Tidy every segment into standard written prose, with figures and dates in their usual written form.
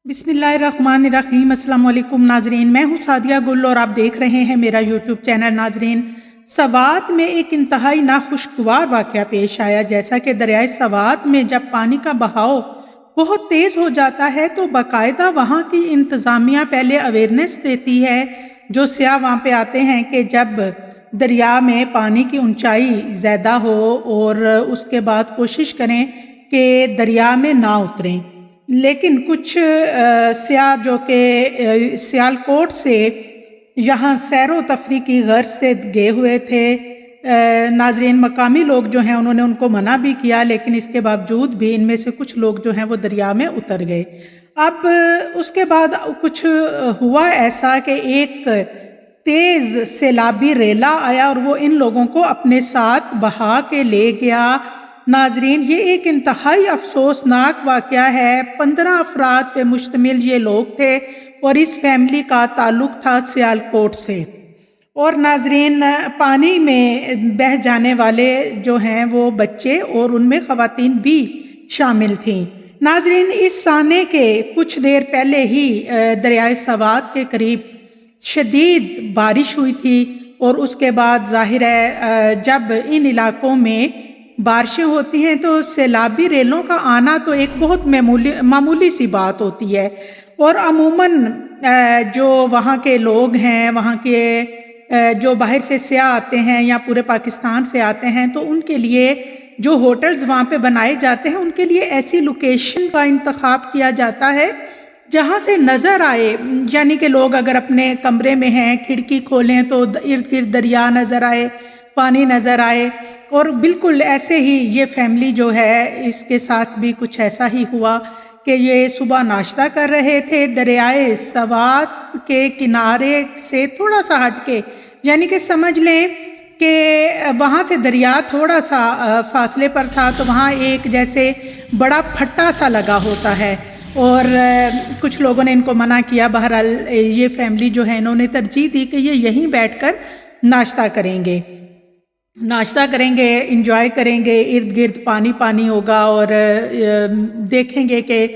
बिस्मिल्लाहिर्रहमानिर्रहीम। अस्सलाम वालेकुम नाजरीन, मैं हूँ सादिया गुल और आप देख रहे हैं मेरा यूट्यूब चैनल। नाजरीन, सवात में एक इंतहाई नाखुशगवार वाक़या पेश आया। जैसा कि दरियाए सवात में जब पानी का बहाव बहुत तेज़ हो जाता है तो बाकायदा वहाँ की इंतज़ामिया पहले अवेयरनेस देती है जो सियाह वहाँ पे आते हैं कि जब दरिया में पानी की ऊंचाई ज़्यादा हो और उसके बाद कोशिश करें कि दरिया में ना उतरें। लेकिन कुछ सियाह जो कि सियालकोट से यहाँ सैर व तफरी की गर्ज से गए हुए थे, नाजरीन मकामी लोग जो हैं उन्होंने उनको मना भी किया, लेकिन इसके बावजूद भी इनमें से कुछ लोग जो हैं वो दरिया में उतर गए। अब उसके बाद कुछ हुआ ऐसा कि एक तेज़ सैलाबी रेला आया और वो इन लोगों को अपने साथ बहा के ले गया। नाजरीन, ये एक इंतहाई अफसोसनाक वाक़या है। 15 अफराद पे मुश्तमिल ये लोग थे और इस फैमिली का ताल्लुक़ था सियालकोट से। और नाजरीन, पानी में बह जाने वाले जो हैं वो बच्चे और उनमें ख़वातीन भी शामिल थीं। नाजरीन, इस साने के कुछ देर पहले ही दरियाए सवात के करीब शदीद बारिश हुई थी और उसके बाद ज़ाहिर है जब इन इलाकों में बारिशें होती हैं तो सैलाबी रेलों का आना तो एक बहुत मामूली सी बात होती है। और अमूमन जो वहाँ के लोग हैं, वहाँ के जो बाहर से सियाह आते हैं या पूरे पाकिस्तान से आते हैं, तो उनके लिए जो होटल्स वहाँ पे बनाए जाते हैं उनके लिए ऐसी लोकेशन का इंतखाब किया जाता है जहाँ से नज़र आए, यानी कि लोग अगर अपने कमरे में हैं, खिड़की खोलें तो इर्द गिर्द दरिया नज़र आए, पानी नज़र आए। और बिल्कुल ऐसे ही ये फैमिली जो है इसके साथ भी कुछ ऐसा ही हुआ कि ये सुबह नाश्ता कर रहे थे दरियाए सवात के किनारे से थोड़ा सा हट के, यानी कि समझ लें कि वहाँ से दरिया थोड़ा सा फासले पर था, तो वहाँ एक जैसे बड़ा फट्टा सा लगा होता है और कुछ लोगों ने इनको मना किया। बहरहाल ये फैमिली जो है इन्होंने तरजीह दी कि ये यहीं बैठकर नाश्ता करेंगे, इंजॉय करेंगे, इर्द गिर्द पानी पानी होगा और देखेंगे कि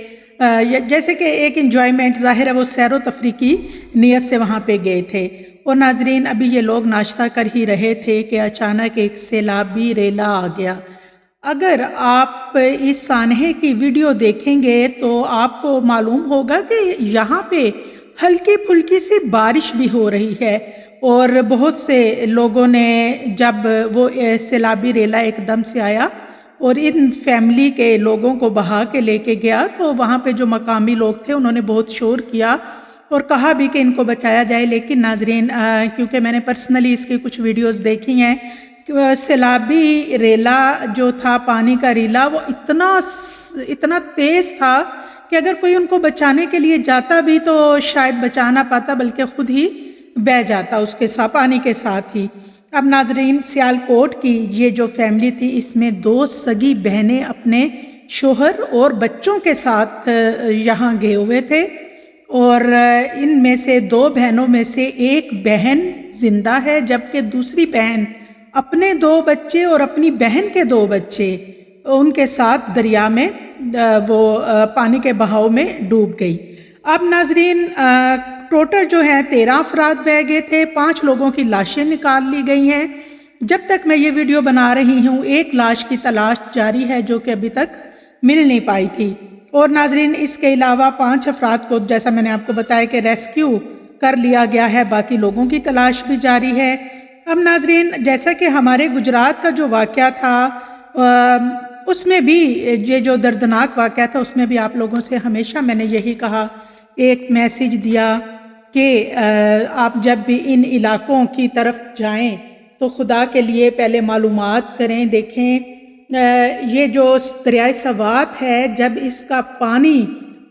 जैसे कि एक इंजॉयमेंट, ज़ाहिर है वो सैर व तफरी की नीयत से वहाँ पे गए थे। और नाजरीन, अभी ये लोग नाश्ता कर ही रहे थे कि अचानक एक सैलाबी रेला आ गया। अगर आप इस सानहे की वीडियो देखेंगे तो आपको मालूम होगा कि यहाँ पे हल्की फुल्की सी बारिश भी हो रही है और बहुत से लोगों ने जब वो सैलाबी रेला एकदम से आया और इन फैमिली के लोगों को बहा के लेके गया, तो वहाँ पे जो मकामी लोग थे उन्होंने बहुत शोर किया और कहा भी कि इनको बचाया जाए। लेकिन नाजरीन, क्योंकि मैंने पर्सनली इसकी कुछ वीडियोस देखी हैं, सैलाबी रेला जो था, पानी का रेला, वो इतना तेज़ था कि अगर कोई उनको बचाने के लिए जाता भी तो शायद बचा ना पाता, बल्कि खुद ही बह जाता उसके साथ, पानी के साथ ही। अब नाजरीन, सियालकोट की ये जो फैमिली थी इसमें 2 सगी बहनें अपने शोहर और बच्चों के साथ यहाँ गए हुए थे और इनमें से 2 बहनों में से एक बहन जिंदा है, जबकि दूसरी बहन अपने 2 बच्चे और अपनी बहन के 2 बच्चे उनके साथ दरिया में वो पानी के बहाव में डूब गई। अब नाजरीन, टोटल जो है 13 अफराद बह गए थे, 5 लोगों की लाशें निकाल ली गई हैं। जब तक मैं ये वीडियो बना रही हूँ एक लाश की तलाश जारी है जो कि अभी तक मिल नहीं पाई थी। और नाजरीन, इसके अलावा 5 अफराद को, जैसा मैंने आपको बताया, कि रेस्क्यू कर लिया गया है, बाकी लोगों की तलाश भी जारी है। अब नाजरीन, जैसा कि हमारे गुजरात का जो वाक़या था उसमें भी, ये जो दर्दनाक वाक़या था उसमें भी आप लोगों से हमेशा मैंने यही कहा, एक मैसेज दिया कि आप जब भी इन इलाकों की तरफ जाएं तो खुदा के लिए पहले मालूमात करें, देखें। ये जो दरियाए सवात है, जब इसका पानी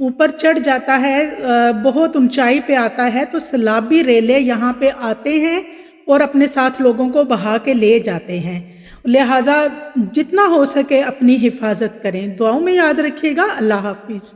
ऊपर चढ़ जाता है, बहुत ऊंचाई पे आता है, तो सैलाबी रेले यहाँ पे आते हैं और अपने साथ लोगों को बहा के ले जाते हैं। लिहाजा जितना हो सके अपनी हिफाजत करें। दुआओं में याद रखिएगा। अल्लाह हाफिज़।